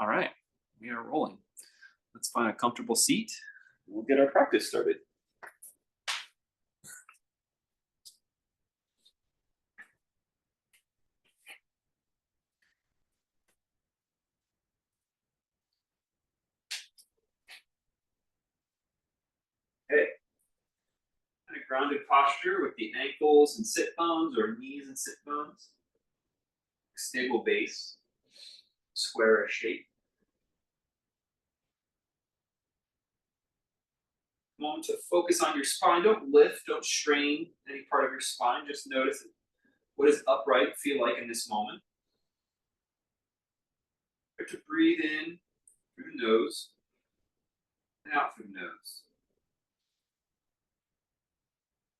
All right, we are rolling. Let's find a comfortable seat. We'll get our practice started. Okay. Kind of grounded posture with the ankles and sit bones or knees and sit bones. Stable base, squarish shape. Moment to focus on your spine. Don't lift, don't strain any part of your spine. Just notice what does upright feel like in this moment. Start to breathe in through the nose and out through the nose.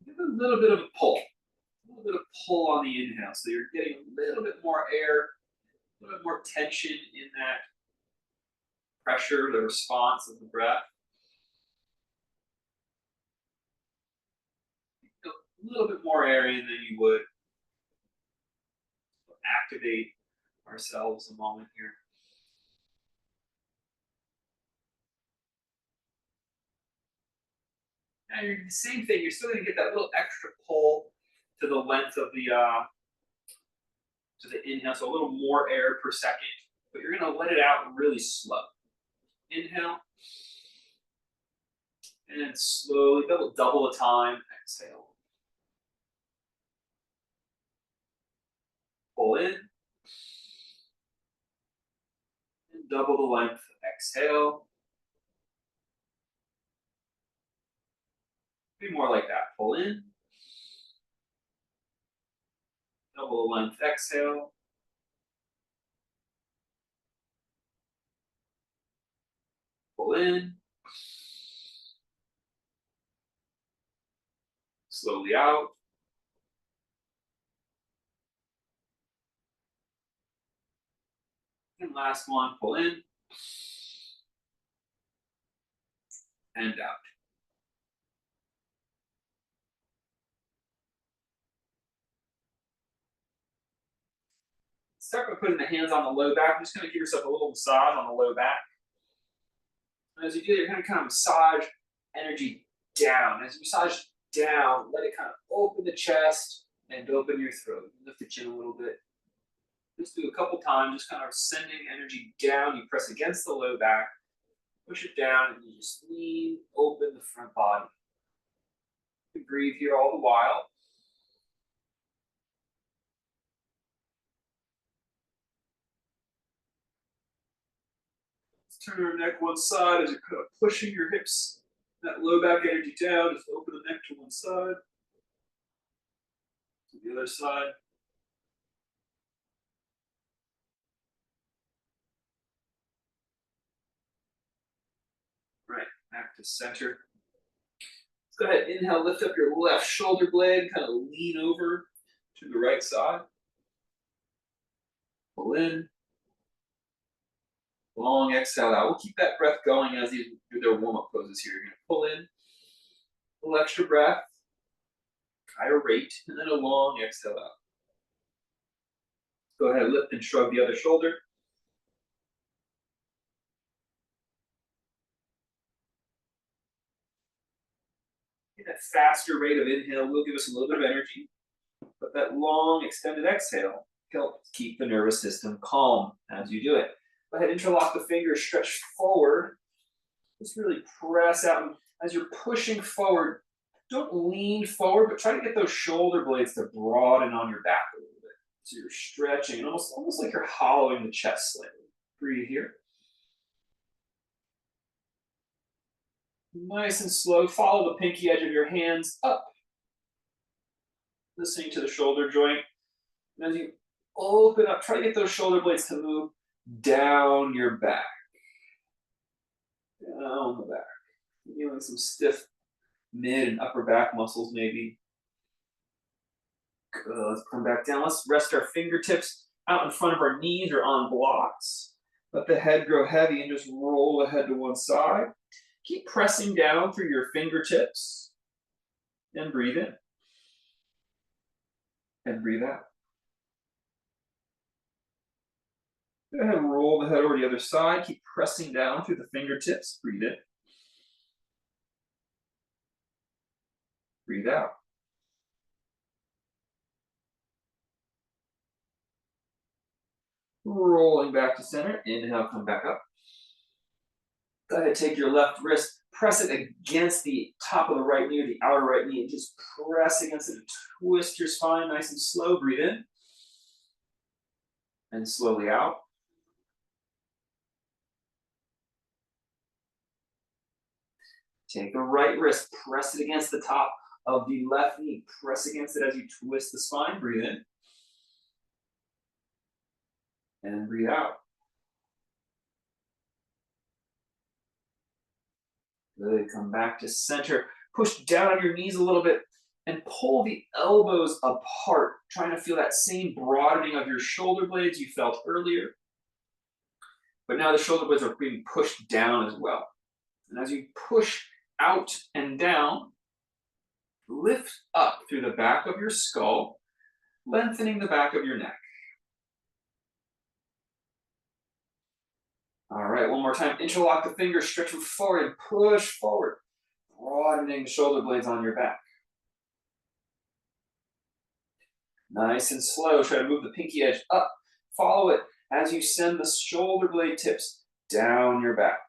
Give a little bit of a pull. A little bit of pull on the inhale. So you're getting a little bit more air, a little bit more tension in that pressure, the response of the breath. A little bit more air in than you would. Activate ourselves a moment here. And you're the same thing, you're still gonna get that little extra pull to the length of the to the inhale, so a little more air per second, but you're gonna let it out really slow. Inhale, and then slowly, double the time, exhale. Pull in, and double the length, exhale. Be more like that, pull in, double the length, exhale. Pull in, slowly out. And last one, pull in, and out. Start by putting the hands on the low back. I'm just going to give yourself a little massage on the low back. And as you do, you're going to kind of massage energy down. As you massage down, let it kind of open the chest and open your throat. Lift the chin a little bit. Just do a couple times, just kind of sending energy down. You press against the low back, push it down, and you just lean, open the front body. You can breathe here all the while. Turn your neck one side as you're kind of pushing your hips, that low back energy down. Just open the neck to one side, to the other side. Right, back to center. Let's go ahead, inhale, lift up your left shoulder blade, kind of lean over to the right side. Pull in. Long exhale out. We'll keep that breath going as you do their warm-up poses here. You're going to pull in, a little extra breath, higher rate, and then a long exhale out. Go ahead, lift and shrug the other shoulder. That faster rate of inhale will give us a little bit of energy, but that long extended exhale helps keep the nervous system calm as you do it. Go ahead, interlock the fingers, stretch forward. Just really press out. As you're pushing forward, don't lean forward, but try to get those shoulder blades to broaden on your back a little bit. So you're stretching, and almost like you're hollowing the chest slightly. Breathe here. Nice and slow. Follow the pinky edge of your hands up. Listening to the shoulder joint. And as you open up, try to get those shoulder blades to move down your back. Down the back. Feeling some stiff mid and upper back muscles maybe. Good. Let's come back down. Let's rest our fingertips out in front of our knees or on blocks. Let the head grow heavy and just roll the head to one side. Keep pressing down through your fingertips and breathe in. And breathe out. Go ahead and roll the head over to the other side. Keep pressing down through the fingertips. Breathe in. Breathe out. Rolling back to center. Inhale, come back up. Go ahead, take your left wrist, press it against the top of the right knee or the outer right knee, and just press against it and twist your spine nice and slow. Breathe in. And slowly out. Take the right wrist, press it against the top of the left knee. Press against it as you twist the spine. Breathe in. And breathe out. Good. Come back to center. Push down on your knees a little bit and pull the elbows apart, trying to feel that same broadening of your shoulder blades you felt earlier. But now the shoulder blades are being pushed down as well. And as you push out and down, lift up through the back of your skull, lengthening the back of your neck. All right, one more time. Interlock the fingers, stretch them forward and push forward, broadening the shoulder blades on your back. Nice and slow. Try to move the pinky edge up. Follow it as you send the shoulder blade tips down your back.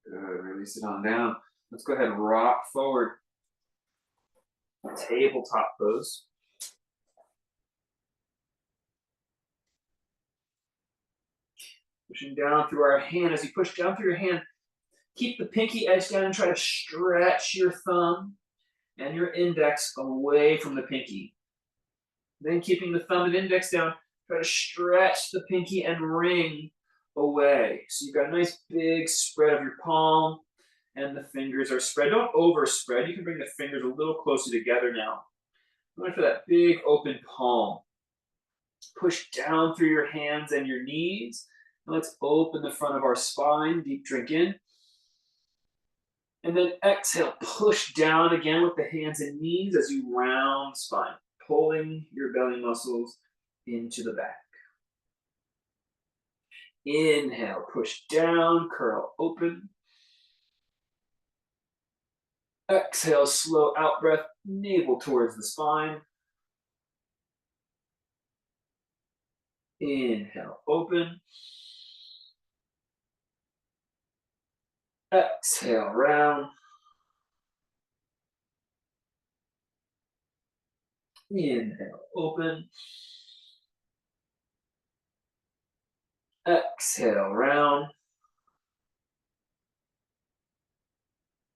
Good. Release it on down. Let's go ahead and rock forward. Tabletop pose. Pushing down through our hand. As you push down through your hand, keep the pinky edge down and try to stretch your thumb and your index away from the pinky. Then keeping the thumb and index down, try to stretch the pinky and ring away. So you've got a nice big spread of your palm and the fingers are spread. Don't overspread. You can bring the fingers a little closer together now. Going for that big open palm. Push down through your hands and your knees. And let's open the front of our spine. Deep drink in. And then exhale, push down again with the hands and knees as you round spine, pulling your belly muscles into the back. Inhale, push down, curl open. Exhale, slow out breath, navel towards the spine. Inhale, open. Exhale, round. Inhale, open. Exhale, round.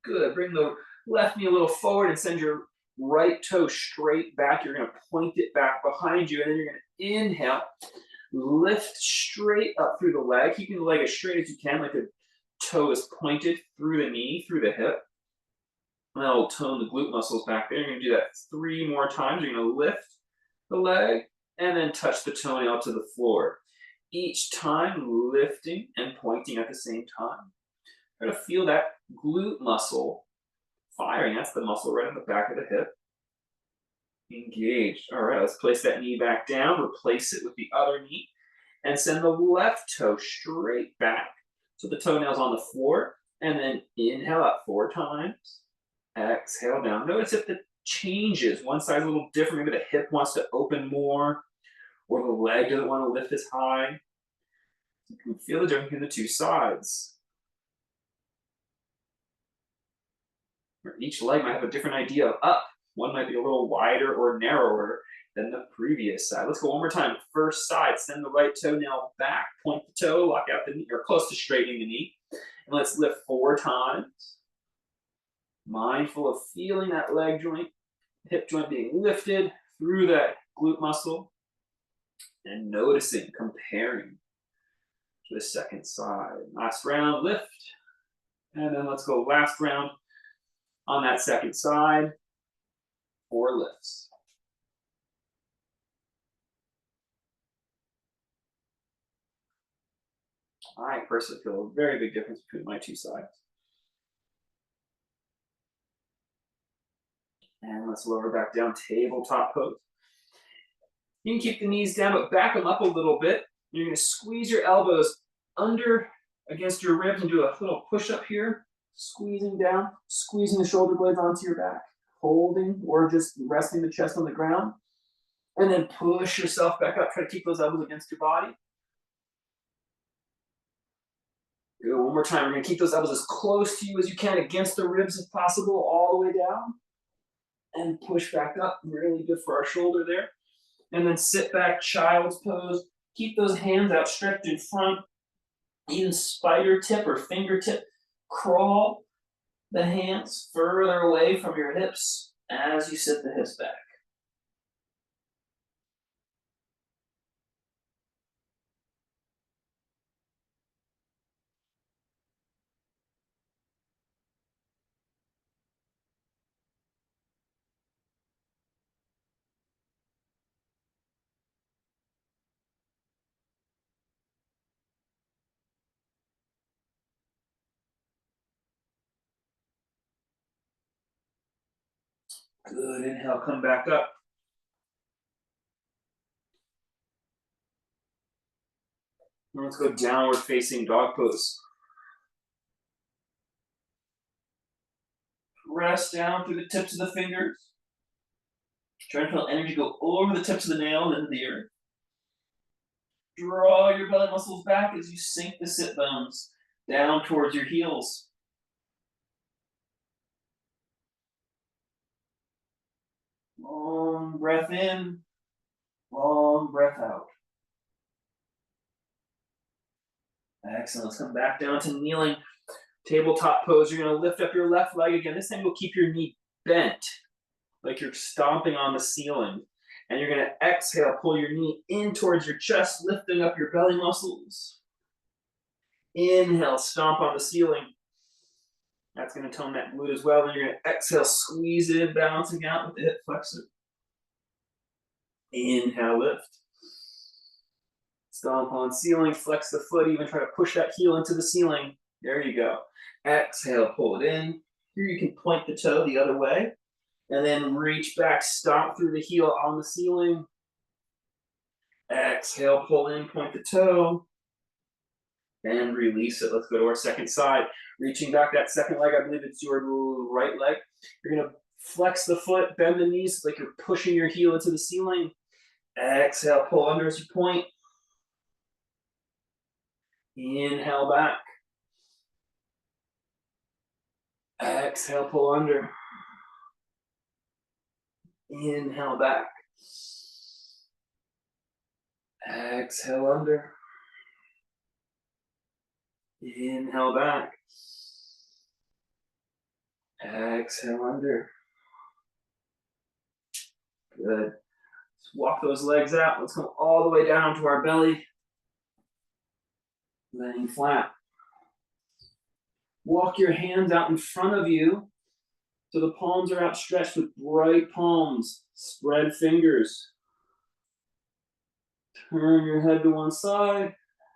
Good. Bring the left knee a little forward and send your right toe straight back. You're going to point it back behind you, and then you're going to inhale. Lift straight up through the leg, keeping the leg as straight as you can, like the toe is pointed through the knee, through the hip. And that will tone the glute muscles back there. You're going to do that 3 more times. You're going to lift the leg and then touch the toenail to the floor. Each time lifting and pointing at the same time. Try to feel that glute muscle firing. That's the muscle right on the back of the hip. Engaged. All right, let's place that knee back down. Replace it with the other knee. And send the left toe straight back. So the toenail's on the floor. And then inhale up 4 times. Exhale down. Notice if it changes. One side's a little different. Maybe the hip wants to open more. Or the leg doesn't want to lift as high. You can feel the difference between the 2 sides. Each leg might have a different idea of up. One might be a little wider or narrower than the previous side. Let's go one more time. First side, send the right toenail back, point the toe, lock out the knee, or close to straightening the knee. And let's lift 4 times. Mindful of feeling that leg joint, hip joint being lifted through that glute muscle. And noticing, comparing to the second side. Last round, lift. And then let's go last round on that second side. 4 lifts. I personally feel a very big difference between my two sides. And let's lower back down, tabletop pose. You can keep the knees down, but back them up a little bit. You're gonna squeeze your elbows under against your ribs and do a little push up here, squeezing down, squeezing the shoulder blades onto your back, holding or just resting the chest on the ground. And then push yourself back up. Try to keep those elbows against your body. Good. One more time. We're going to keep those elbows as close to you as you can against the ribs if possible, all the way down. And push back up. Really good for our shoulder there. And then sit back, child's pose. Keep those hands outstretched in front. Even spider tip or fingertip. Crawl the hands further away from your hips as you sit the hips back. Good. Inhale, come back up. And let's go downward facing dog pose. Press down through the tips of the fingers. Try to feel energy go over the tips of the nails into the earth. Draw your belly muscles back as you sink the sit bones down towards your heels. Long breath in, long breath out. Excellent. Let's come back down to kneeling tabletop pose. You're going to lift up your left leg again. This time you'll keep your knee bent, like you're stomping on the ceiling. And you're going to exhale, pull your knee in towards your chest, lifting up your belly muscles. Inhale, stomp on the ceiling. That's going to tone that glute as well. Then you're going to exhale, squeeze it in, balancing out with the hip flexor. Inhale, lift. Stomp on ceiling, flex the foot, even try to push that heel into the ceiling. There you go. Exhale, pull it in. Here you can point the toe the other way. And then reach back, stomp through the heel on the ceiling. Exhale, pull in, point the toe. And release it. Let's go to our second side. Reaching back that second leg, I believe it's your right leg. You're going to flex the foot, bend the knees like you're pushing your heel into the ceiling. Exhale, pull under as you point. Inhale back. Exhale, pull under. Inhale back. Exhale under. Inhale back. Exhale under. Good. Let's walk those legs out. Let's come all the way down to our belly. Laying flat. Walk your hands out in front of you so the palms are outstretched with bright palms. Spread fingers. Turn your head to one side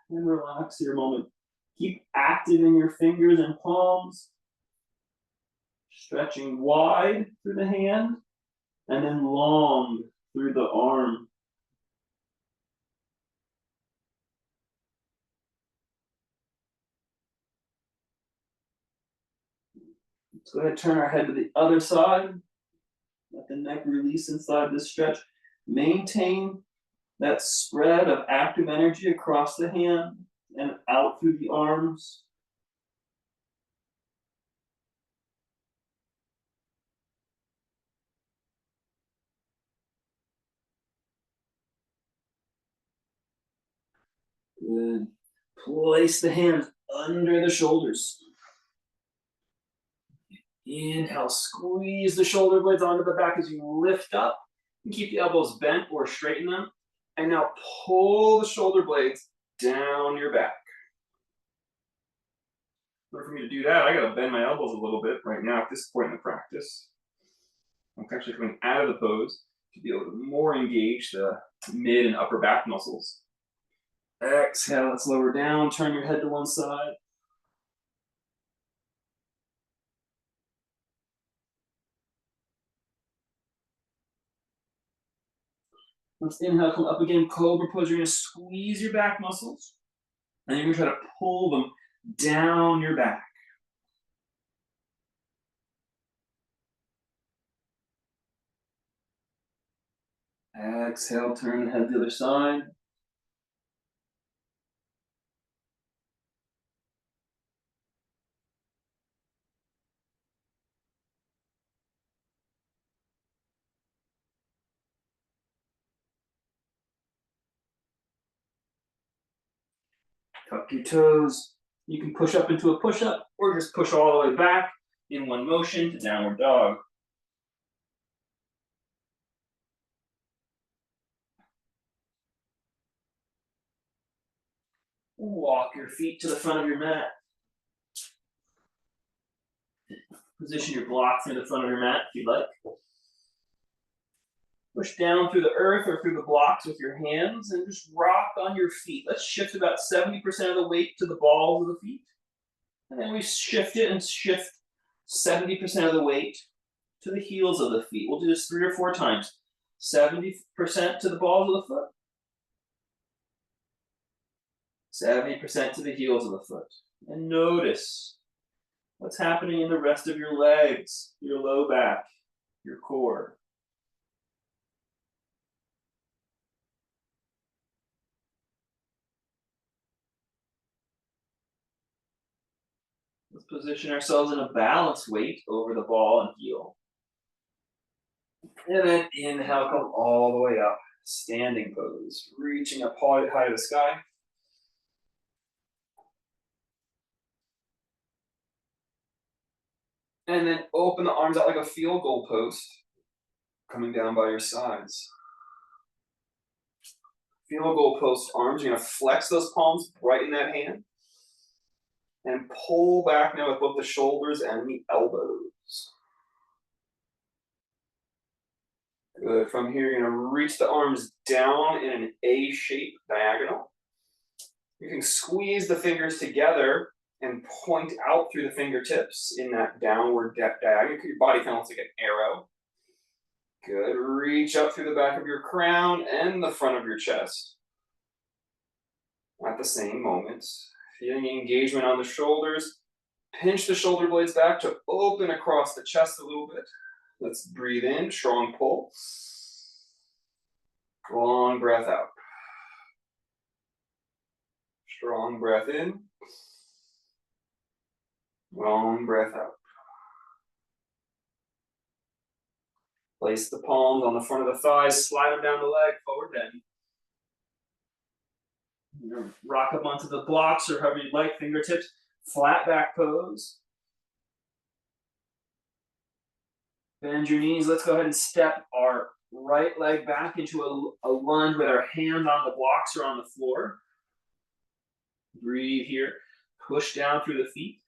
and relax your moment. Keep active in your fingers and palms. Stretching wide through the hand and then long through the arm. Let's go ahead and turn our head to the other side. Let the neck release inside this stretch. Maintain that spread of active energy across the hand and out through the arms. Good. Place the hands under the shoulders. Inhale, squeeze the shoulder blades onto the back as you lift up. And keep the elbows bent or straighten them. And now pull the shoulder blades down your back. In order for me to do that, I gotta bend my elbows a little bit right now at this point in the practice. I'm actually coming out of the pose to be able to more engage the mid and upper back muscles. Exhale, let's lower down, turn your head to one side. Let's inhale, come up again, cobra pose. You're gonna squeeze your back muscles, and you're gonna try to pull them down your back. Exhale, turn the head to the other side. Tuck your toes. You can push up into a push-up, or just push all the way back in one motion to downward dog. Walk your feet to the front of your mat. Position your blocks near the front of your mat if you'd like. Push down through the earth or through the blocks with your hands and just rock on your feet. Let's shift about 70% of the weight to the balls of the feet. And then we shift it and shift 70% of the weight to the heels of the feet. We'll do this 3 or 4 times. 70% to the balls of the foot. 70% to the heels of the foot. And notice what's happening in the rest of your legs, your low back, your core. Let's position ourselves in a balanced weight over the ball and heel. And then inhale, come all the way up. Standing pose, reaching up high to the sky. And then open the arms out like a field goal post, coming down by your sides. Field goal post arms, you're gonna flex those palms right in that hand. And pull back now with both the shoulders and the elbows. Good. From here, you're gonna reach the arms down in an A shape, diagonal. You can squeeze the fingers together and point out through the fingertips in that downward diagonal. Your body kind of looks like an arrow. Good. Reach up through the back of your crown and the front of your chest. At the same moment, feeling engagement on the shoulders. Pinch the shoulder blades back to open across the chest a little bit. Let's breathe in, strong pull. Long breath out. Strong breath in. Long breath out. Place the palms on the front of the thighs, slide them down the leg, forward bend. Rock up onto the blocks or however you'd like, fingertips, flat back pose. Bend your knees. Let's go ahead and step our right leg back into a lunge with our hand on the blocks or on the floor. Breathe here. Push down through the feet.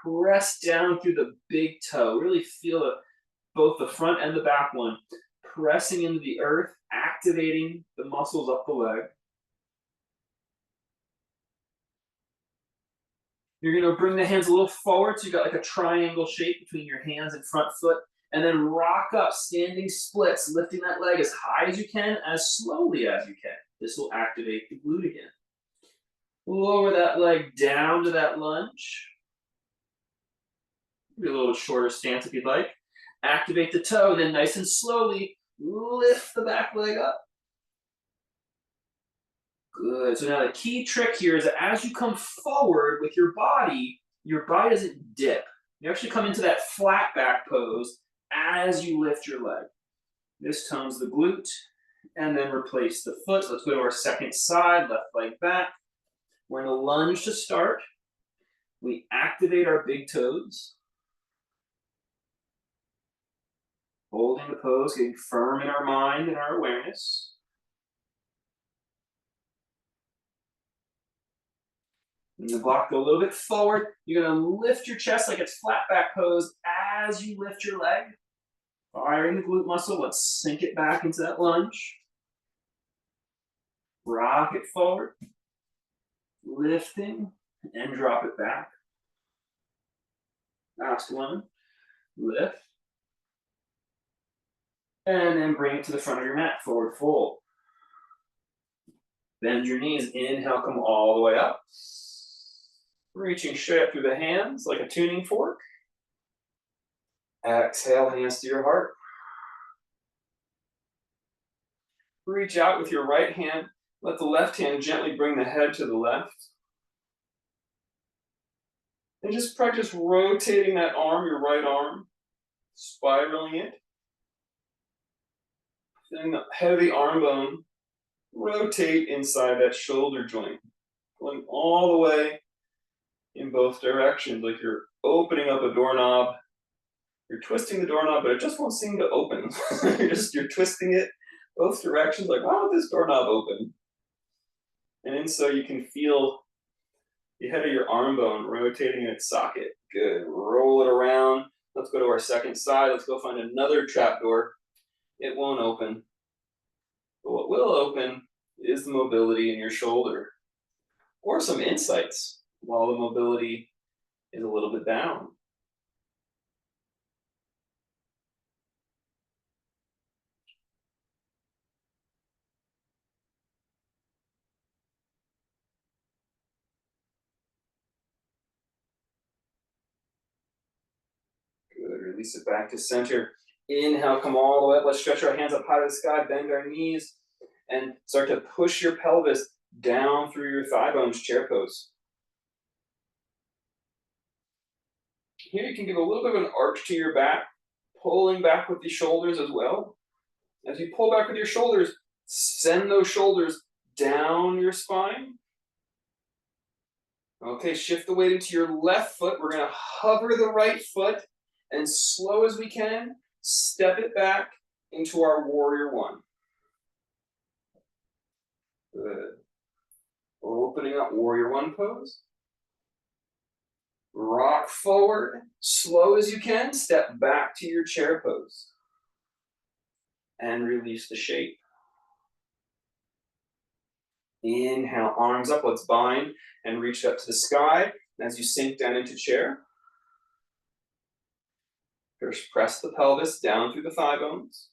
Press down through the big toe. Really feel both the front and the back one. Pressing into the earth, activating the muscles up the leg. You're going to bring the hands a little forward, so you got like a triangle shape between your hands and front foot, and then rock up, standing splits, lifting that leg as high as you can, as slowly as you can. This will activate the glute again. Lower that leg down to that lunge. Maybe a little shorter stance if you'd like. Activate the toe, and then nice and slowly lift the back leg up. Good. So now the key trick here is that as you come forward with your body doesn't dip. You actually come into that flat back pose as you lift your leg. This tones the glute, and then replace the foot. So let's go to our second side, left leg back. We're in a lunge to start. We activate our big toes. Holding the pose, getting firm in our mind and our awareness. And the block go a little bit forward. You're going to lift your chest like it's flat back pose as you lift your leg. Firing the glute muscle. Let's sink it back into that lunge. Rock it forward, lifting, and drop it back. Last one, lift. And then bring it to the front of your mat, forward fold. Bend your knees, inhale, come all the way up. Reaching straight up through the hands like a tuning fork. Exhale, hands to your heart. Reach out with your right hand. Let the left hand gently bring the head to the left. And just practice rotating that arm, your right arm, spiraling it. Feeling the head of the arm bone rotate inside that shoulder joint. Going all the way in both directions, like you're opening up a doorknob. You're twisting the doorknob, but it just won't seem to open. you're twisting it both directions, like, why won't this doorknob open? And so you can feel the head of your arm bone rotating in its socket. Good. Roll it around. Let's go to our second side. Let's go find another trap door. It won't open. But what will open is the mobility in your shoulder, or some insights while the mobility is a little bit down. Good. Release it back to center. Inhale, come all the way up. Let's stretch our hands up high to the sky, bend our knees, and start to push your pelvis down through your thigh bones, chair pose. Here you can give a little bit of an arch to your back, pulling back with the shoulders as well. As you pull back with your shoulders, send those shoulders down your spine. Okay, shift the weight into your left foot. We're going to hover the right foot, and slow as we can, step it back into our warrior one. Good. Opening up warrior one pose. Rock forward, slow as you can, step back to your chair pose. And release the shape. Inhale, arms up, let's bind and reach up to the sky. And as you sink down into chair, first press the pelvis down through the thigh bones.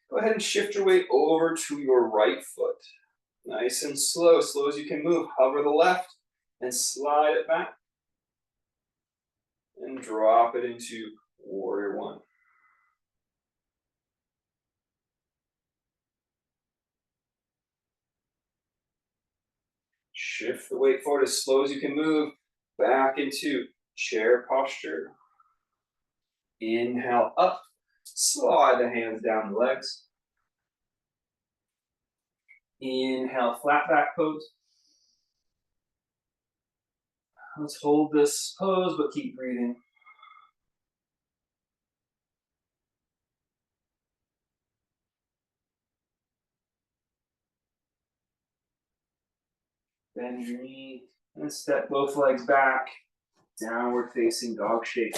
Go ahead and shift your weight over to your right foot. Nice and slow as you can move. Hover the left and slide it back. And drop it into warrior one. Shift the weight forward as slow as you can move. Back into chair posture. Inhale up. Slide the hands down the legs. Inhale, flat back pose. Let's hold this pose, but keep breathing. Bend your knee and step both legs back. Downward facing dog shape.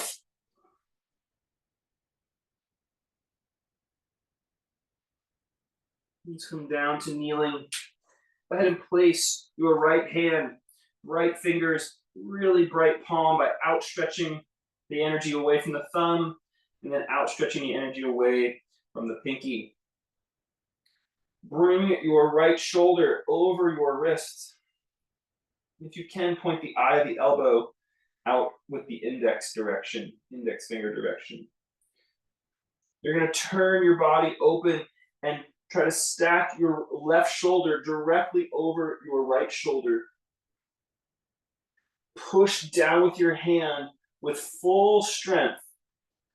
Let's come down to kneeling. Go ahead and place your right hand, right fingers, really bright palm by outstretching the energy away from the thumb and then outstretching the energy away from the pinky. Bring your right shoulder over your wrist. If you can, point the eye of the elbow out with the index finger direction. You're going to turn your body open and try to stack your left shoulder directly over your right shoulder. Push down with your hand with full strength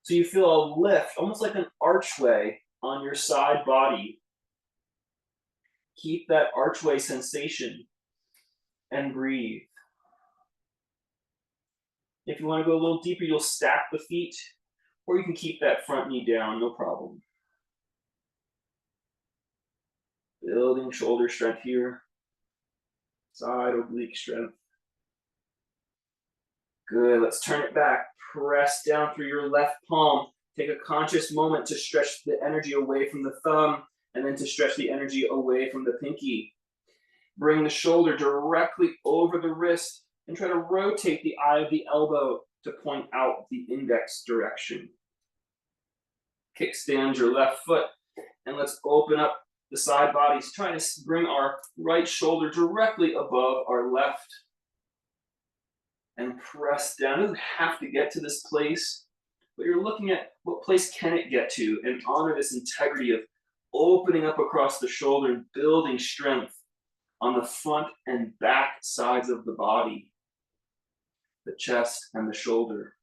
so you feel a lift, almost like an archway on your side body. Keep that archway sensation and breathe. If you want to go a little deeper, you'll stack the feet, or you can keep that front knee down, no problem. Building shoulder strength here. Side oblique strength. Good, let's turn it back. Press down through your left palm. Take a conscious moment to stretch the energy away from the thumb and then to stretch the energy away from the pinky. Bring the shoulder directly over the wrist and try to rotate the eye of the elbow to point out the index direction. Kickstand your left foot and let's open up the side bodies, trying to bring our right shoulder directly above our left. And press down. It doesn't have to get to this place, but you're looking at what place can it get to and honor this integrity of opening up across the shoulder and building strength on the front and back sides of the body, the chest and the shoulder.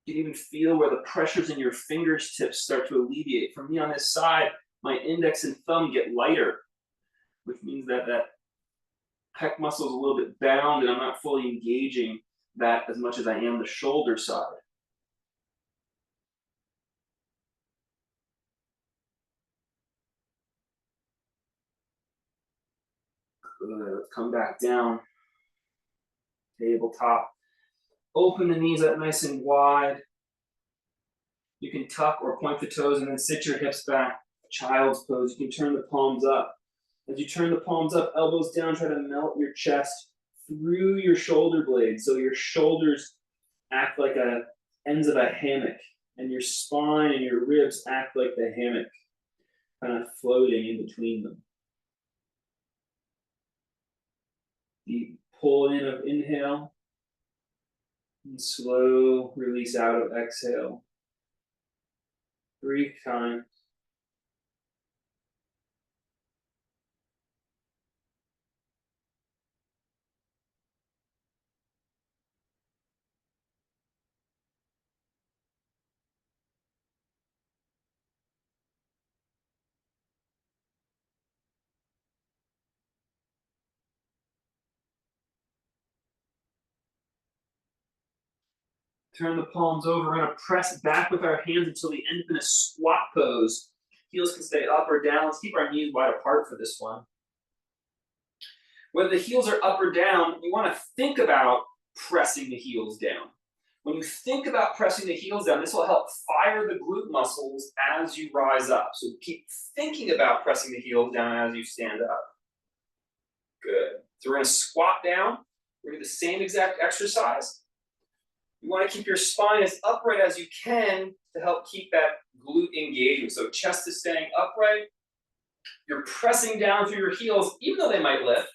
You can even feel where the pressures in your fingertips start to alleviate. For me on this side, my index and thumb get lighter, which means that pec muscle is a little bit bound and I'm not fully engaging that as much as I am the shoulder side. Good, let's come back down. Tabletop. Open the knees up nice and wide. You can tuck or point the toes and then sit your hips back. Child's pose. You can turn the palms up. As you turn the palms up, elbows down, try to melt your chest through your shoulder blades. So your shoulders act like ends of a hammock, and your spine and your ribs act like the hammock, kind of floating in between them. Deep pull in of inhale, and slow release out of exhale. 3 times. Turn the palms over. We're going to press back with our hands until we end up in a squat pose. Heels can stay up or down. Let's keep our knees wide apart for this one. Whether the heels are up or down, you want to think about pressing the heels down. When you think about pressing the heels down, this will help fire the glute muscles as you rise up. So keep thinking about pressing the heels down as you stand up. Good. So we're going to squat down. We're going to do the same exact exercise. You want to keep your spine as upright as you can to help keep that glute engagement. So chest is staying upright. You're pressing down through your heels, even though they might lift,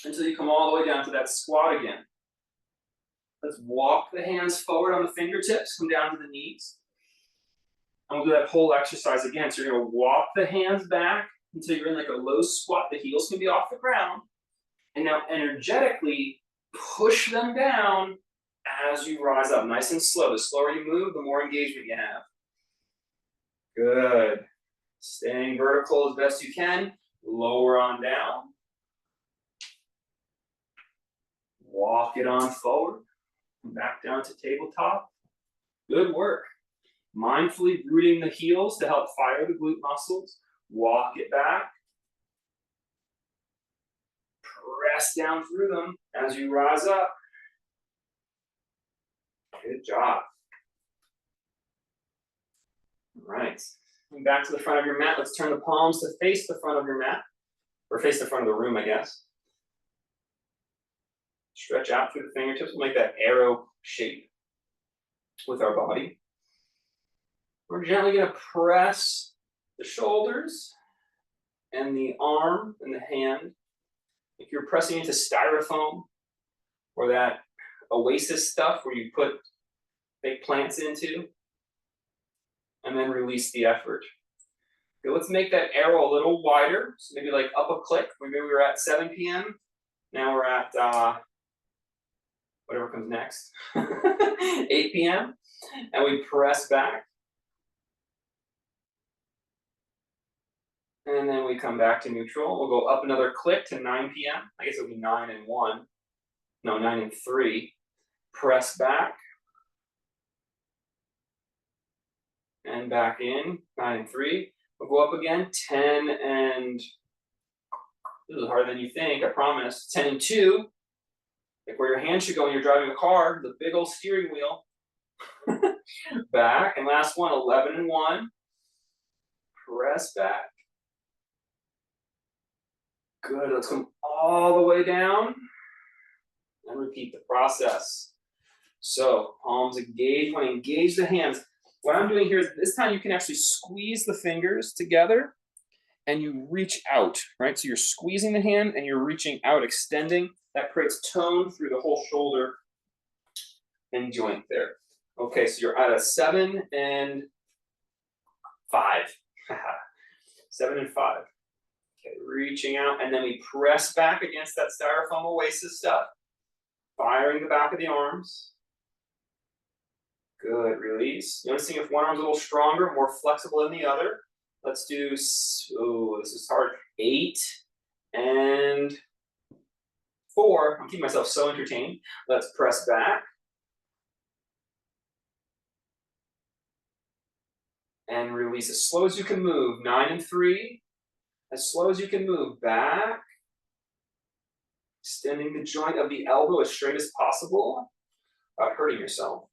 until you come all the way down to that squat again. Let's walk the hands forward on the fingertips, come down to the knees. And we'll do that whole exercise again. So you're going to walk the hands back until you're in like a low squat. The heels can be off the ground. And now energetically push them down as you rise up, nice and slow. The slower you move, the more engagement you have. Good. Staying vertical as best you can. Lower on down. Walk it on forward. Come back down to tabletop. Good work. Mindfully rooting the heels to help fire the glute muscles. Walk it back. Press down through them as you rise up. Good job. All right. Come back to the front of your mat. Let's turn the palms to face the front of your mat, or face the front of the room, I guess. Stretch out through the fingertips. We'll make that arrow shape with our body. We're gently going to press the shoulders and the arm and the hand. If you're pressing into styrofoam or that oasis stuff where you put fake plants into, and then release the effort. Okay, let's make that arrow a little wider. So maybe like up a click. Maybe we were at 7 p.m. Now we're at whatever comes next, 8 p.m. And we press back. And then we come back to neutral. We'll go up another click to 9 p.m. I guess it'll be 9 and 1. No, 9 and 3. Press back. And back in, 9 and 3. We'll go up again, 10 and, this is harder than you think, I promise. 10 and 2. Like where your hand should go when you're driving a car, the big old steering wheel. Back, and last one, 11 and 1. Press back. Good, let's come all the way down and repeat the process. So palms engage. When I engage the hands, what I'm doing here is this time you can actually squeeze the fingers together and you reach out, right? So you're squeezing the hand and you're reaching out, extending. That creates tone through the whole shoulder and joint there. Okay, so you're at a 7 and 5. 7 and 5. Okay, reaching out, and then we press back against that styrofoam oasis stuff, firing the back of the arms. Good, release. Noticing if one arm's a little stronger, more flexible than the other. Let's do, oh, this is hard, 8 and 4. I'm keeping myself so entertained. Let's press back. And release as slow as you can move. 9 and 3. As slow as you can move. Back. Extending the joint of the elbow as straight as possible without hurting yourself.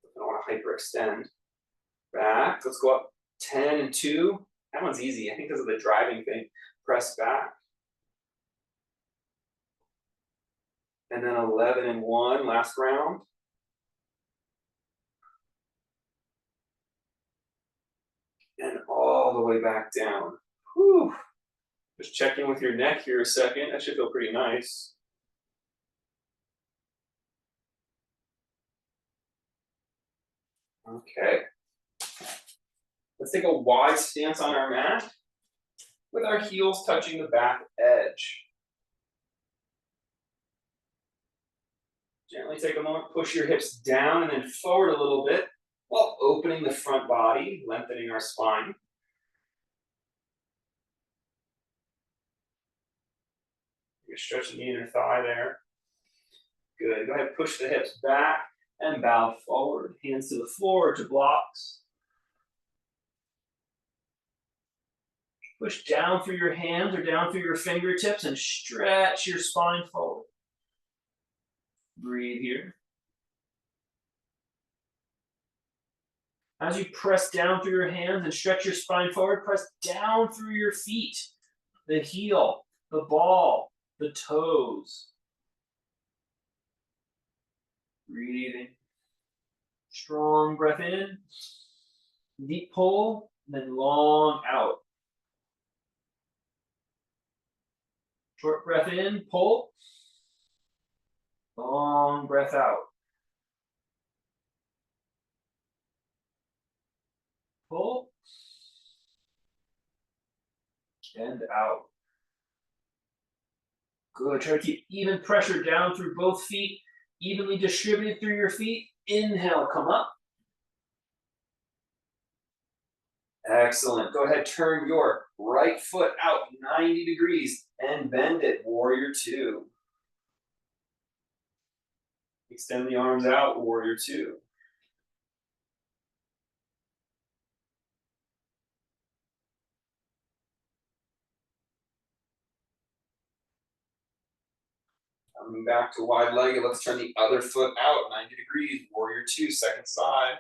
I don't want to hyperextend. Back. Let's go up 10 and 2. That one's easy. I think because of the driving thing. Press back. And then 11 and 1. Last round. And all the way back down. Whew. Just check in with your neck here a second. That should feel pretty nice. Okay. Let's take a wide stance on our mat with our heels touching the back edge. Gently take a moment, push your hips down and then forward a little bit while opening the front body, lengthening our spine. You stretch the inner thigh there. Good. Go ahead, push the hips back and bow forward. Hands to the floor or to blocks. Push down through your hands or down through your fingertips and stretch your spine forward. Breathe here. As you press down through your hands and stretch your spine forward, press down through your feet, the heel, the ball, the toes. Breathing. Strong breath in, deep pull, then long out. Short breath in, pull. Long breath out. Pull. And out. Good. Try to keep even pressure down through both feet, evenly distributed through your feet. Inhale, come up. Excellent. Go ahead, turn your right foot out 90 degrees and bend it, warrior 2. Extend the arms out, warrior 2. Coming back to wide legged, let's turn the other foot out 90 degrees, warrior 2, second side.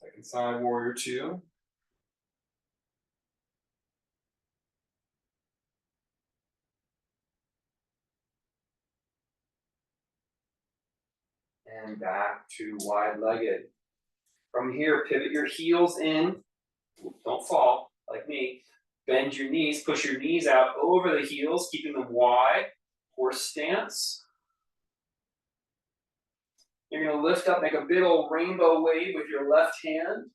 Second side, warrior 2. And back to wide legged. From here, pivot your heels in. Don't fall like me. Bend your knees, push your knees out over the heels, keeping them wide. Horse stance. You're going to lift up, make a big old rainbow wave with your left hand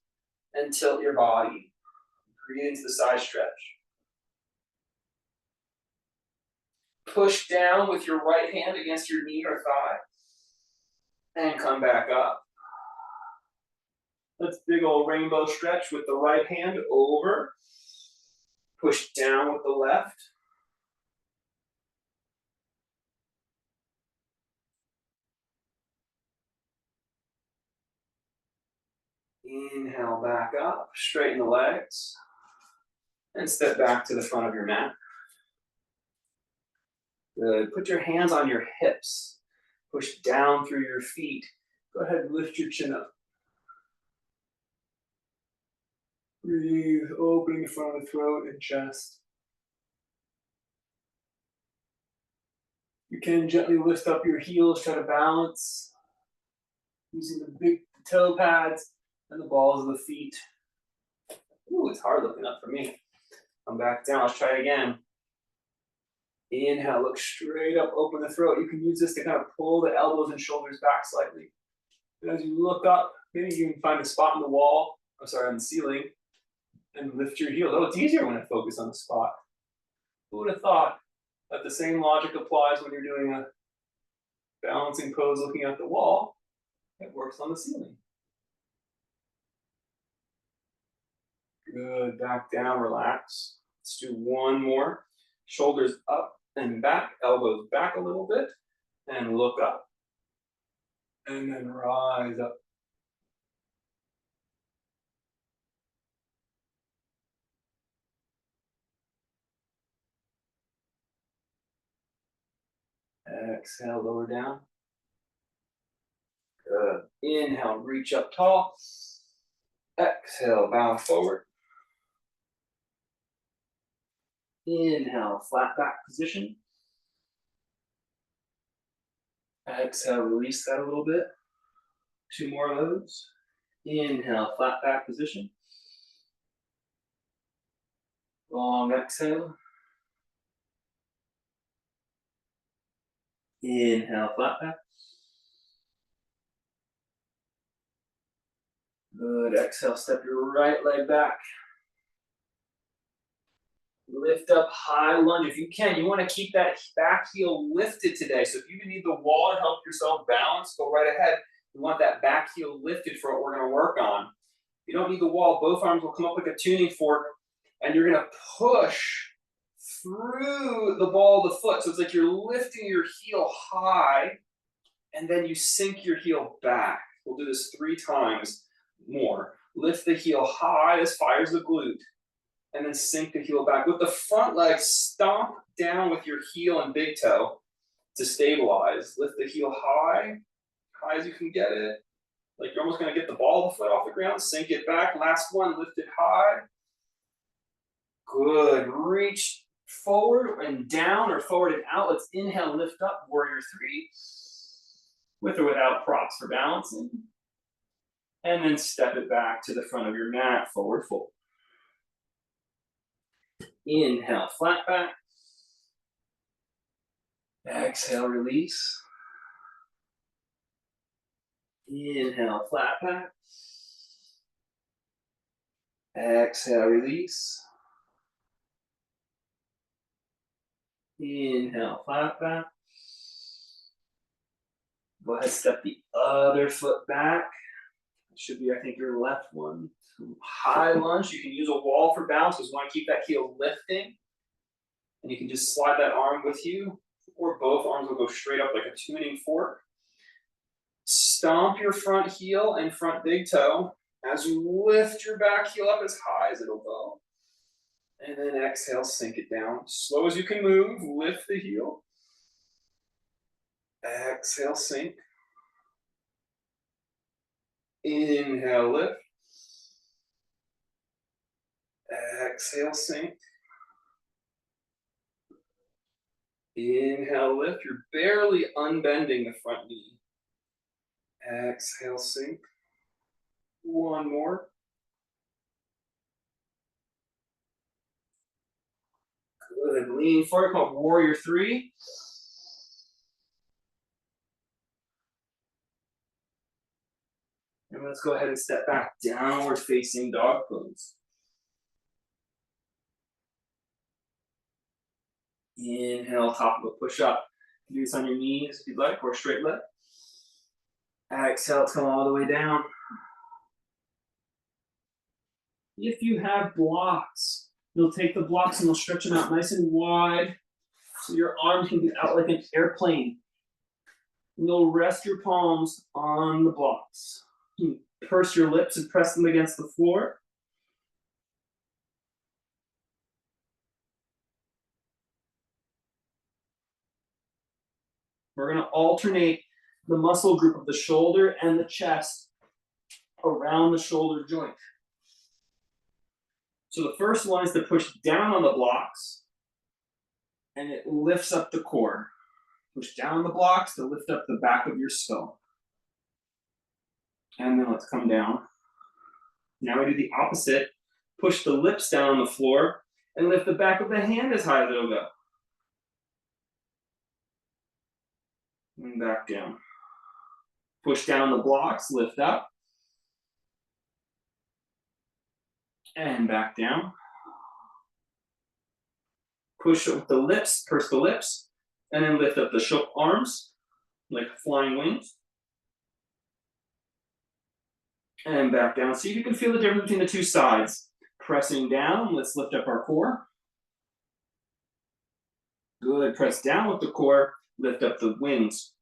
and tilt your body. Breathe into the side stretch. Push down with your right hand against your knee or thigh. And come back up. Let's big old rainbow stretch with the right hand over. Push down with the left. Inhale back up, straighten the legs. And step back to the front of your mat. Good. Put your hands on your hips. Push down through your feet. Go ahead and lift your chin up. Breathe, opening the front of the throat and chest. You can gently lift up your heels, try to balance using the big toe pads and the balls of the feet. Ooh, it's hard looking up for me. Come back down. Let's try it again. Inhale, look straight up, open the throat. You can use this to kind of pull the elbows and shoulders back slightly. And as you look up, maybe you can find a spot on the wall, on the ceiling, and lift your heels. Oh, it's easier when I focus on the spot. Who would have thought that the same logic applies when you're doing a balancing pose looking at the wall? It works on the ceiling. Good, back down, relax. Let's do one more. Shoulders up and back, elbows back a little bit, and look up. And then rise up. Exhale, lower down. Good. Inhale, reach up tall. Exhale, bow forward. Inhale, flat back position. Exhale, release that a little bit. 2 more of those. Inhale, flat back position. Long exhale. Inhale, flat back. Good. Exhale, step your right leg back. Lift up, high lunge. If you can, you want to keep that back heel lifted today. So if you need the wall to help yourself balance, go right ahead. You want that back heel lifted for what we're going to work on. If you don't need the wall, both arms will come up like a tuning fork, and you're going to push through the ball of the foot. So it's like you're lifting your heel high, and then you sink your heel back. We'll do this 3 times more. Lift the heel high. This fires the glute. And then sink the heel back. With the front leg, stomp down with your heel and big toe to stabilize. Lift the heel high as you can get it. Like you're almost going to get the ball of the foot off the ground. Sink it back. Last one, lift it high. Good. Reach forward and down or forward and out. Let's inhale, lift up, warrior 3. With or without props for balancing. And then step it back to the front of your mat, forward fold. Inhale, flat back. Exhale, release. Inhale, flat back. Exhale, release. Inhale, flat back. Go ahead, step the other foot back. It should be, I think, your left one. High lunge. You can use a wall for balance because you want to keep that heel lifting. And you can just slide that arm with you, or both arms will go straight up like a tuning fork. Stomp your front heel and front big toe as you lift your back heel up as high as it'll go. And then exhale, sink it down. Slow as you can move, lift the heel. Exhale, sink. Inhale, lift. Exhale, sink. Inhale, lift. You're barely unbending the front knee. Exhale, sink. One more. Good. Lean forward, called warrior 3. And let's go ahead and step back, downward facing dog pose. Inhale, top of a push up. You can do this on your knees if you'd like, or straight leg. Exhale, come all the way down. If you have blocks, you'll take the blocks and you'll stretch them out nice and wide so your arms can be out like an airplane. And you'll rest your palms on the blocks. You purse your lips and press them against the floor. We're going to alternate the muscle group of the shoulder and the chest around the shoulder joint. So the first one is to push down on the blocks, and it lifts up the core. Push down on the blocks to lift up the back of your skull. And then let's come down. Now we do the opposite. Push the lips down on the floor and lift the back of the hand as high as it'll go. And back down. Push down the blocks, lift up. And back down. Push with the lips, purse the lips, and then lift up the arms like flying wings. And back down. See if you can feel the difference between the two sides. Pressing down, let's lift up our core. Good, press down with the core, lift up the wings.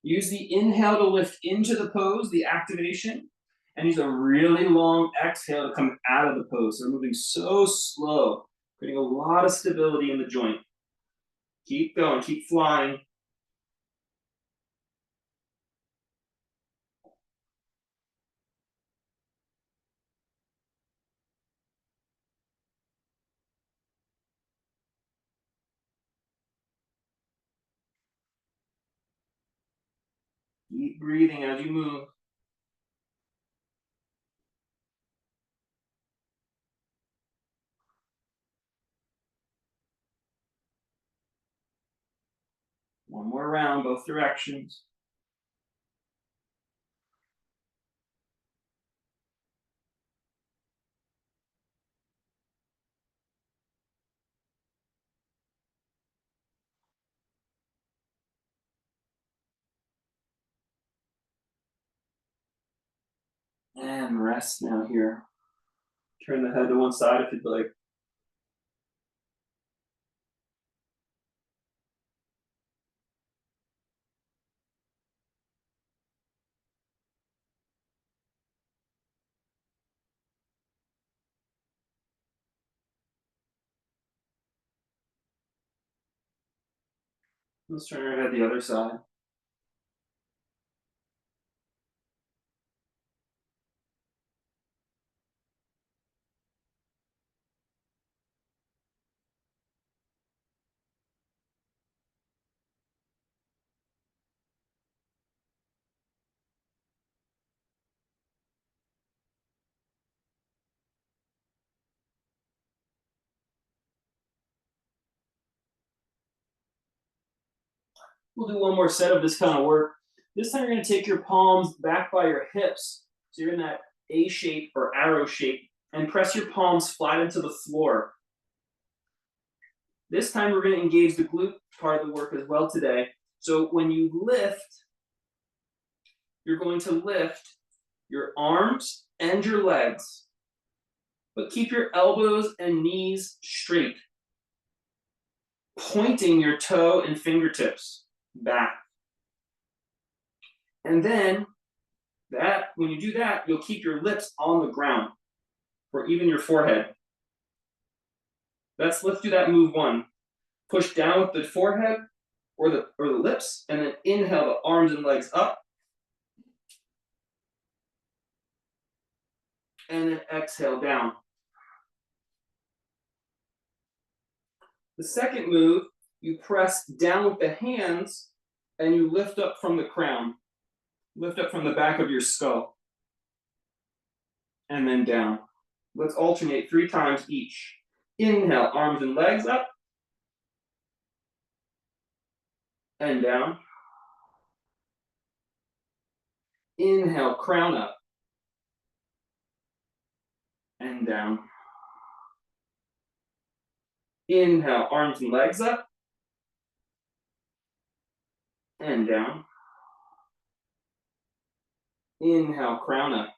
Use the inhale to lift into the pose, the activation, and use a really long exhale to come out of the pose. So we're moving so slow, creating a lot of stability in the joint. Keep going, keep flying. Keep breathing as you move. One more round, both directions. And rest now here. Turn the head to one side if you'd like. Let's turn our head the other side. We'll do one more set of this kind of work. This time you're going to take your palms back by your hips. So you're in that A shape or arrow shape, and press your palms flat into the floor. This time we're going to engage the glute part of the work as well today. So when you lift, you're going to lift your arms and your legs, but keep your elbows and knees straight, pointing your toe and fingertips back. And then when you do that, you'll keep your lips on the ground, or even your forehead. Let's do that move one. Push down with the forehead or the lips, and then inhale the arms and legs up. And then exhale down. The second move, you press down with the hands and you lift up from the crown. Lift up from the back of your skull. And then down. Let's alternate 3 times each. Inhale, arms and legs up. And down. Inhale, crown up. And down. Inhale, arms and legs up. And down. Inhale, crown up.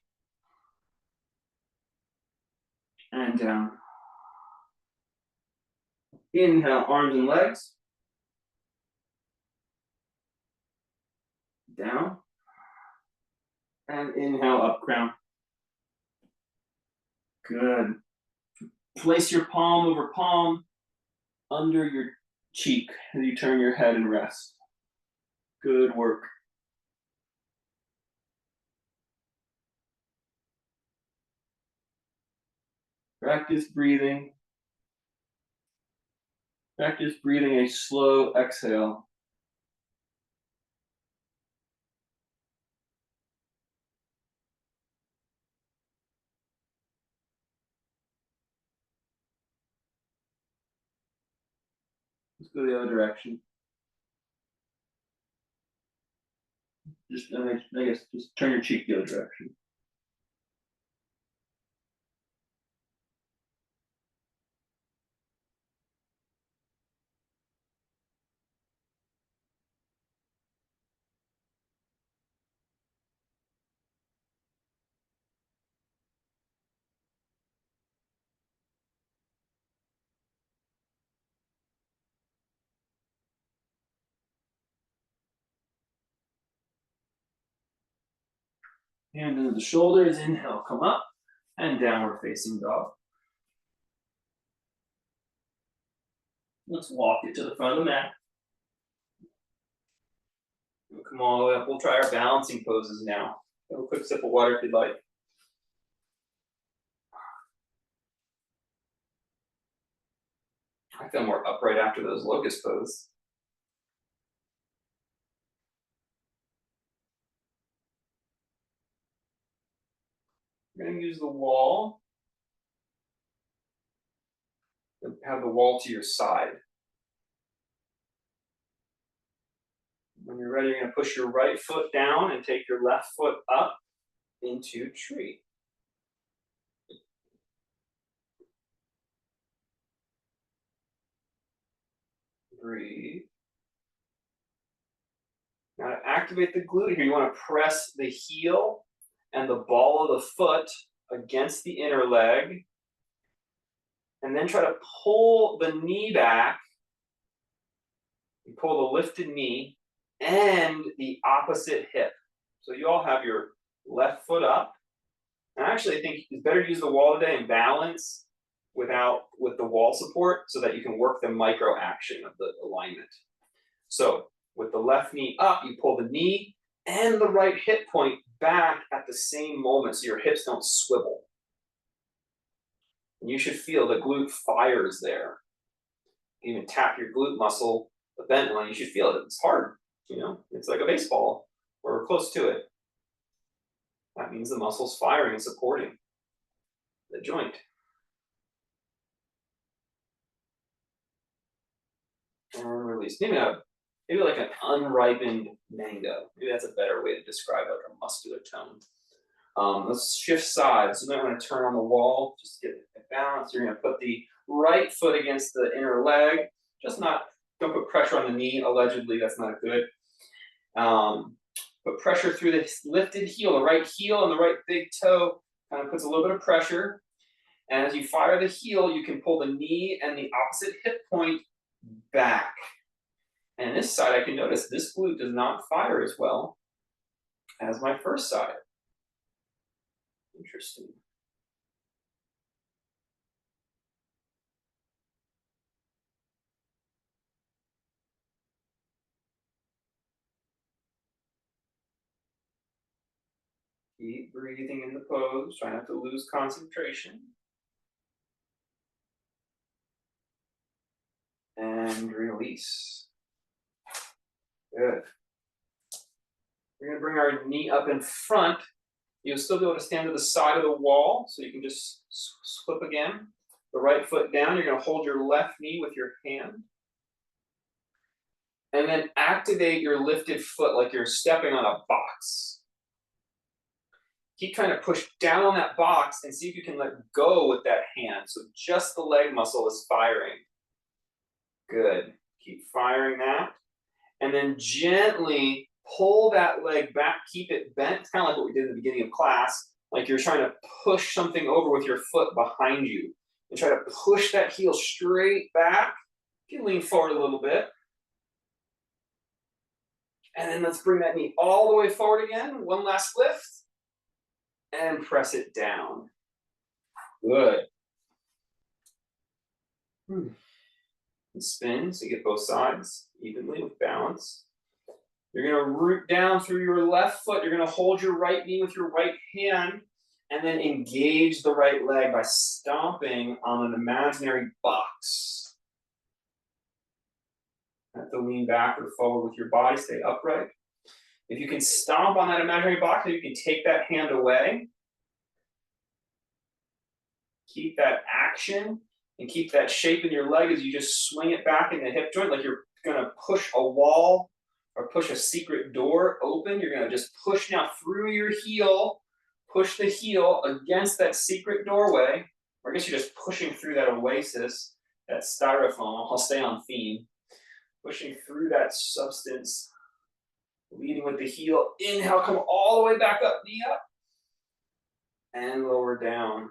And down. Inhale, arms and legs. Down. And inhale, up, crown. Good. Place your palm over palm under your cheek as you turn your head and rest. Good work. Practice breathing. Practice breathing a slow exhale. Let's go the other direction. I guess just turn your cheek the other direction. Hand into the shoulders, inhale, come up, and downward facing dog. Let's walk it to the front of the mat. We'll come all the way up. We'll try our balancing poses now. Have a quick sip of water if you'd like. I feel more upright after those locust poses. You're going to use the wall. Have the wall to your side. When you're ready, you're going to push your right foot down and take your left foot up into tree. Breathe. Now to activate the glute here, you want to press the heel and the ball of the foot against the inner leg. And then try to pull the knee back. You pull the lifted knee and the opposite hip. So you all have your left foot up. And actually, I think it's better to use the wall today and balance with the wall support so that you can work the micro action of the alignment. So with the left knee up, you pull the knee and the right hip point back at the same moment so your hips don't swivel. And you should feel the glute fires there. You even tap your glute muscle, the bent one, you should feel it. It's hard, it's like a baseball. We're close to it. That means the muscle's firing and supporting the joint. And release. Maybe like an unripened mango. Maybe that's a better way to describe like a muscular tone. Let's shift sides. You might want to turn on the wall, just get it balanced. You're going to put the right foot against the inner leg. Don't put pressure on the knee. Allegedly, that's not good. Put pressure through the lifted heel, the right heel and the right big toe kind of puts a little bit of pressure. And as you fire the heel, you can pull the knee and the opposite hip point back. And this side, I can notice this glute does not fire as well as my first side. Interesting. Keep breathing in the pose. Try not to lose concentration. And release. Good. We're going to bring our knee up in front. You'll still be able to stand to the side of the wall, so you can just flip again. The right foot down. You're going to hold your left knee with your hand. And then activate your lifted foot like you're stepping on a box. Keep trying to push down on that box and see if you can let go with that hand. So just the leg muscle is firing. Good. Keep firing that. And then gently pull that leg back. Keep it bent. It's kind of like what we did at the beginning of class. Like you're trying to push something over with your foot behind you. And try to push that heel straight back. You can lean forward a little bit. And then let's bring that knee all the way forward again. One last lift. And press it down. Good. And spin, so you get both sides evenly with balance. You're going to root down through your left foot. You're going to hold your right knee with your right hand. And then engage the right leg by stomping on an imaginary box. You have to lean back or forward with your body, stay upright. If you can stomp on that imaginary box, you can take that hand away. Keep that action and keep that shape in your leg as you just swing it back in the hip joint like you're gonna push a wall or push a secret door open. You're gonna just push now through your heel, push the heel against that secret doorway, or I guess you're just pushing through that oasis, that styrofoam. I'll stay on theme. Pushing through that substance, leading with the heel. Inhale, come all the way back up, knee up, and lower down.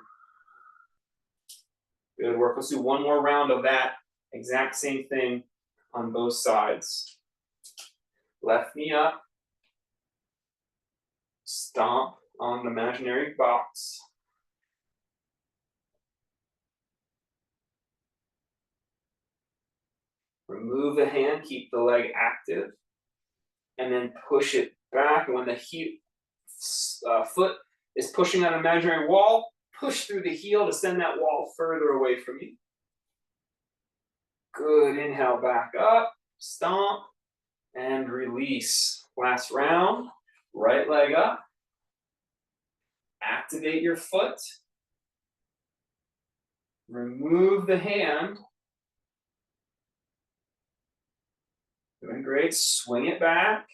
Good work. Let's do one more round of that exact same thing on both sides. Left knee up. Stomp on the imaginary box. Remove the hand, keep the leg active, and then push it back. And when the foot is pushing that imaginary wall, push through the heel to send that wall further away from you. Good, inhale back up, stomp, and release. Last round, right leg up. Activate your foot. Remove the hand. Doing great, swing it back.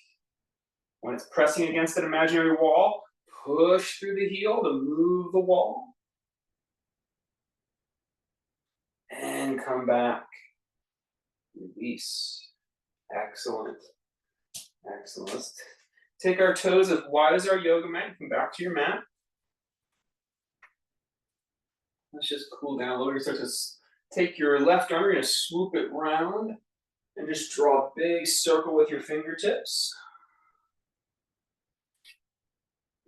When it's pressing against an imaginary wall, push through the heel to move the wall. And come back. Release. Excellent. Excellent. Let's take our toes as wide as our yoga mat. Come back to your mat. Let's just cool down a little. You start to take your left arm, you're going to swoop it round and just draw a big circle with your fingertips.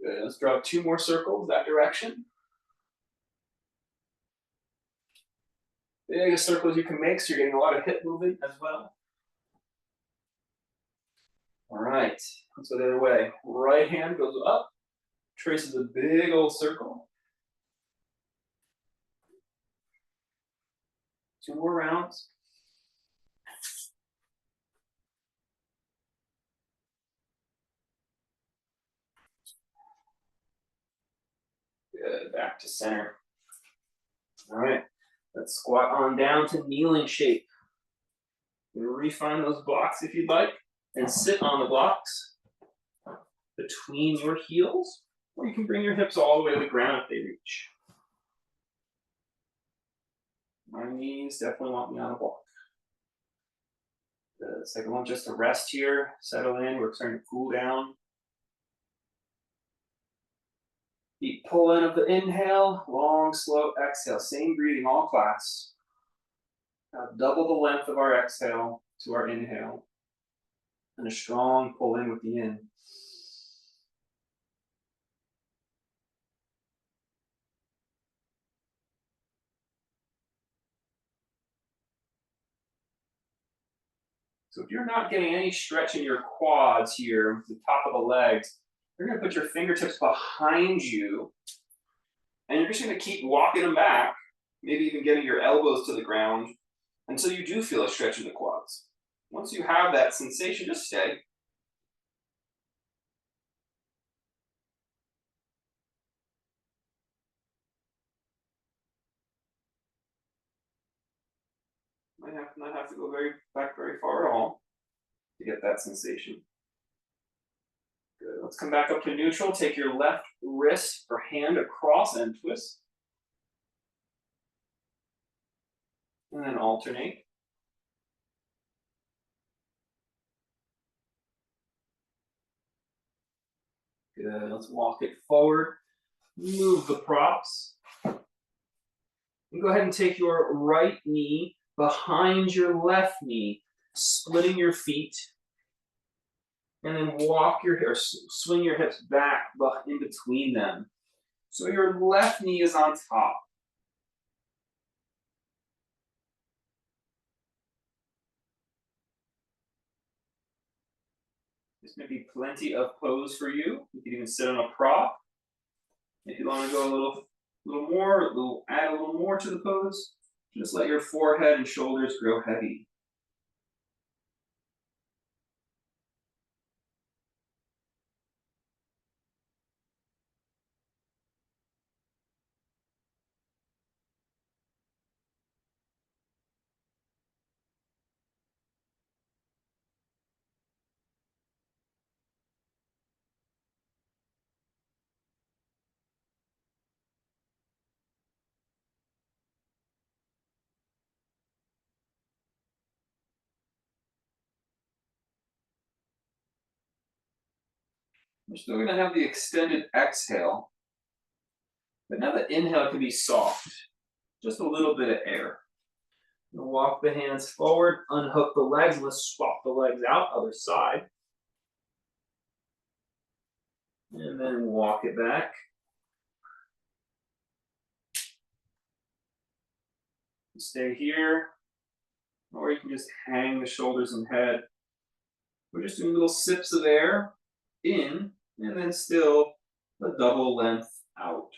Good. Let's draw 2 more circles that direction. Biggest circles you can make, so you're getting a lot of hip movement as well. All right, let's go the other way. Right hand goes up, traces a big old circle. 2 more rounds. Good, back to center. All right, let's squat on down to kneeling shape. You refine those blocks if you'd like, and sit on the blocks between your heels, or you can bring your hips all the way to the ground if they reach. My knees definitely want me on the block. The second one, just to rest here, settle in, we're starting to cool down. Deep pull in of the inhale, long, slow exhale. Same breathing, all class. Now double the length of our exhale to our inhale. And a strong pull in with the in. So if you're not getting any stretch in your quads here, the top of the legs, you're going to put your fingertips behind you, and you're just going to keep walking them back, maybe even getting your elbows to the ground, until you do feel a stretch in the quads. Once you have that sensation, just stay. Might not have to go back very far at all to get that sensation. Good. Let's come back up to neutral. Take your left wrist or hand across and twist. And then alternate. Good. Let's walk it forward. Move the props. And go ahead and take your right knee behind your left knee, splitting your feet. And then walk your hair, swing your hips back in between them. So your left knee is on top. There's going to be plenty of pose for you. You can even sit on a prop. If you want to go add a little more to the pose, just let your forehead and shoulders grow heavy. We're still going to have the extended exhale, but now the inhale can be soft, just a little bit of air. Walk the hands forward, unhook the legs, let's swap the legs out, other side. And then walk it back. Stay here, or you can just hang the shoulders and head. We're just doing little sips of air in, and then still a double length out.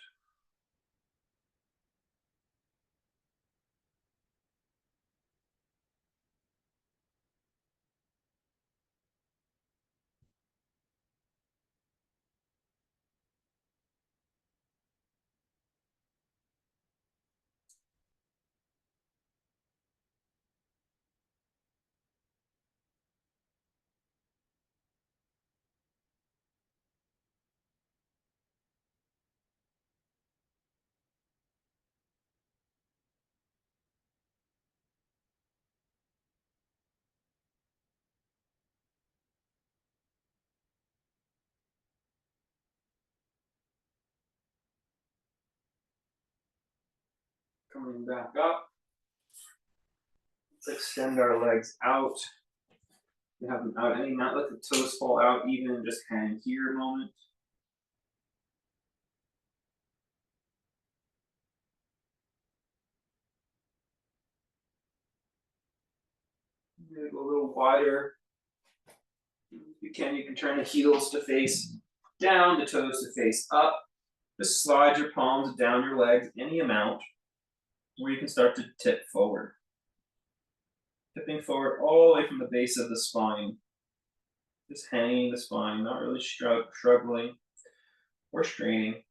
Coming back up. Let's extend our legs out. We have them out any, not let the toes fall out even, just hang here a moment. Maybe go a little wider. If you can turn the heels to face down, the toes to face up. Just slide your palms down your legs any amount where you can start to tip forward. Tipping forward all the way from the base of the spine. Just hanging the spine, not really struggling or straining.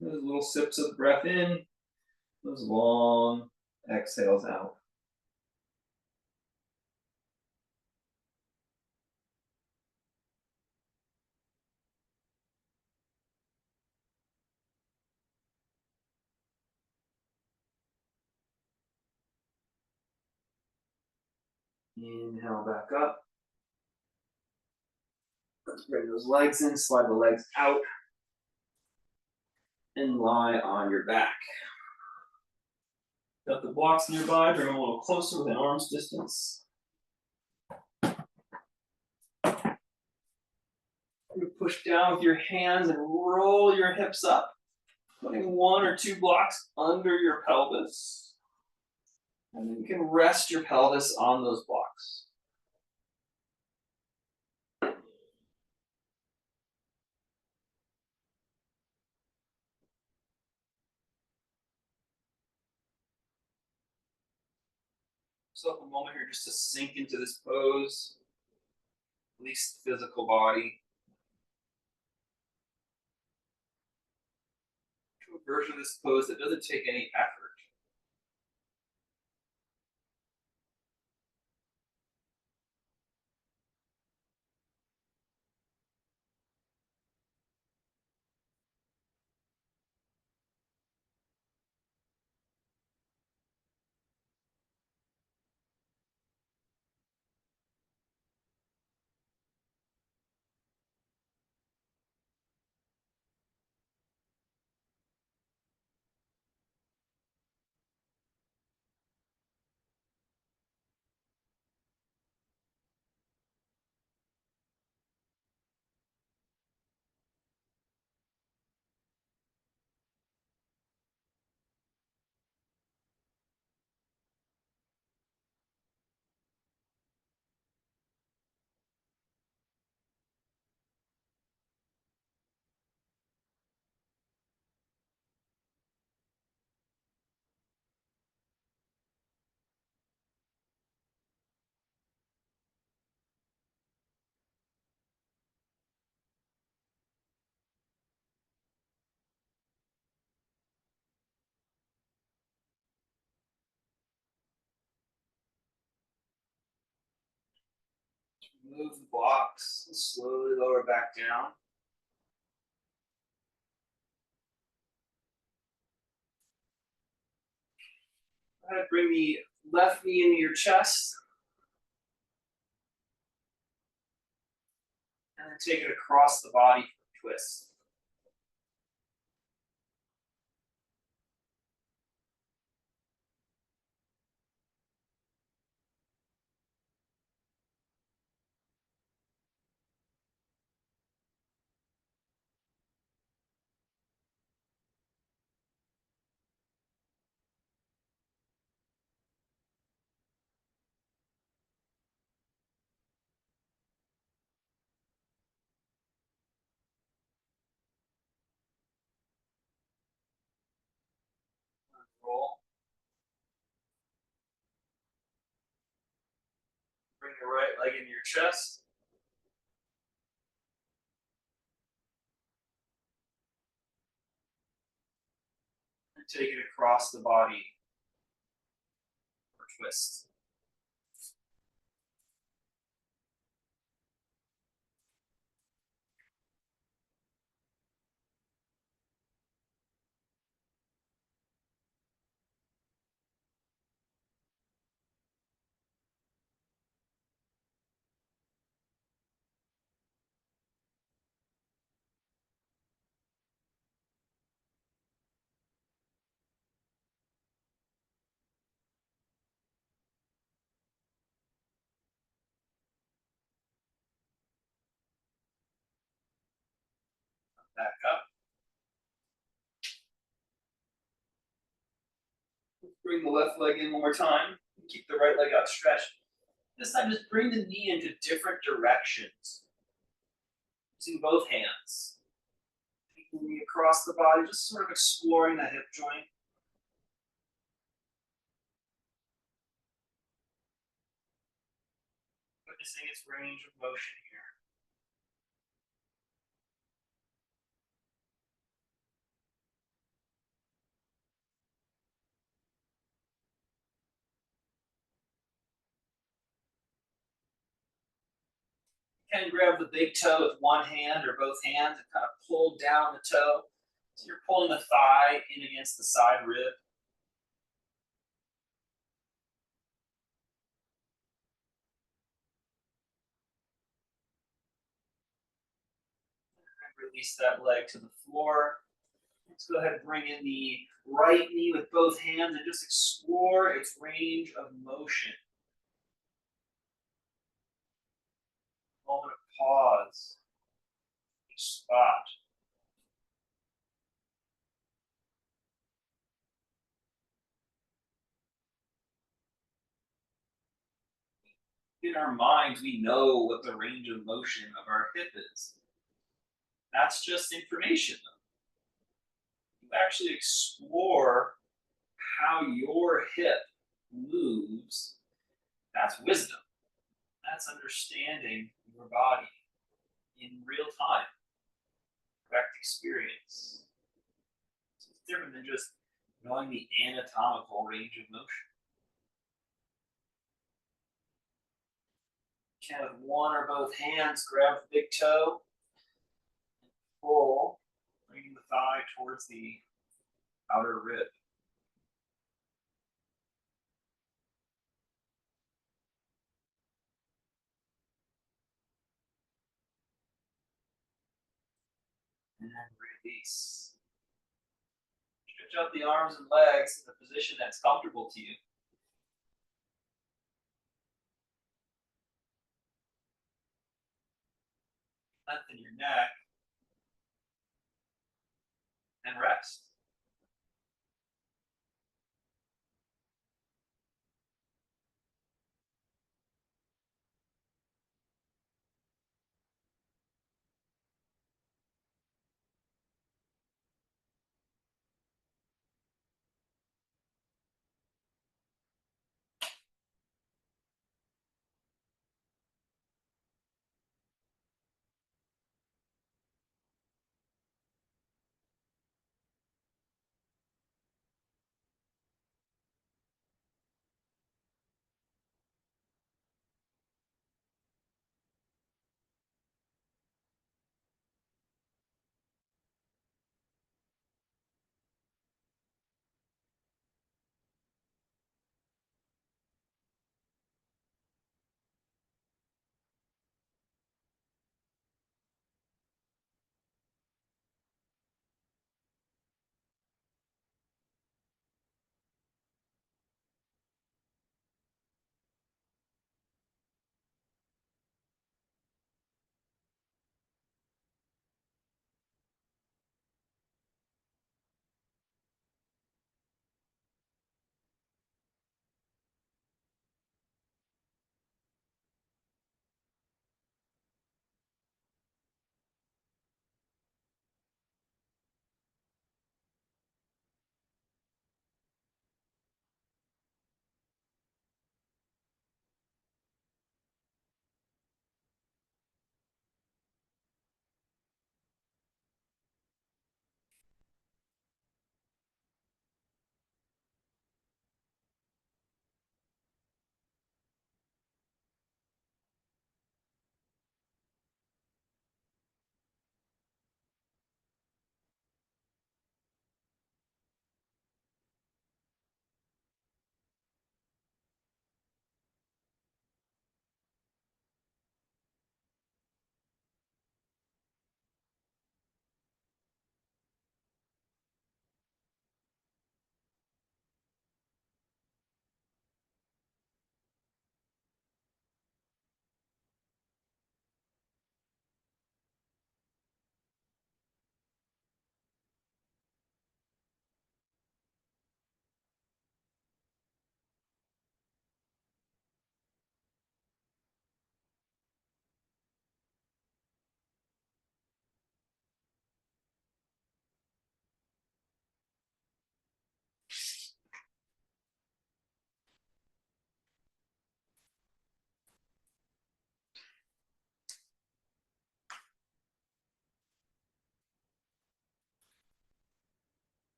Those little sips of breath in, those long exhales out. Inhale back up. Let's bring those legs in, slide the legs out, and lie on your back. Got the blocks nearby, bring them a little closer within arm's distance. You push down with your hands and roll your hips up, putting 1 or 2 blocks under your pelvis. And then you can rest your pelvis on those blocks. So a moment here just to sink into this pose, release the physical body. To a version of this pose that doesn't take any effort. Move the blocks and slowly lower back down. Go ahead, bring the left knee into your chest. And then take it across the body for a twist. Roll. Bring the right leg into your chest. And take it across the body for a twist. Back up. Bring the left leg in one more time. Keep the right leg outstretched. This time, just bring the knee into different directions. Using both hands. Taking the knee across the body, just sort of exploring the hip joint. Witnessing its range of motion here. You can grab the big toe with one hand or both hands and kind of pull down the toe. So you're pulling the thigh in against the side rib. And release that leg to the floor. Let's go ahead and bring in the right knee with both hands and just explore its range of motion. Moment of pause. Each spot. In our minds, we know what the range of motion of our hip is. That's just information, though. You actually explore how your hip moves. That's wisdom. That's understanding your body in real time. Direct experience. So it's different than just knowing the anatomical range of motion. You can, with one or both hands, grab the big toe and pull, bringing the thigh towards the outer rib. And release. Stretch out the arms and legs in a position that's comfortable to you. Lengthen your neck and rest.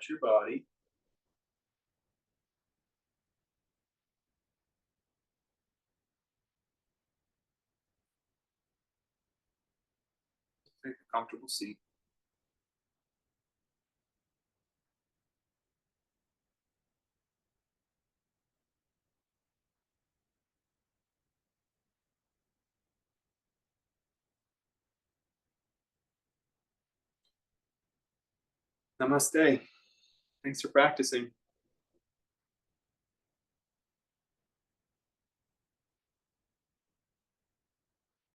stretch your body. Take a comfortable seat. Namaste. Thanks for practicing.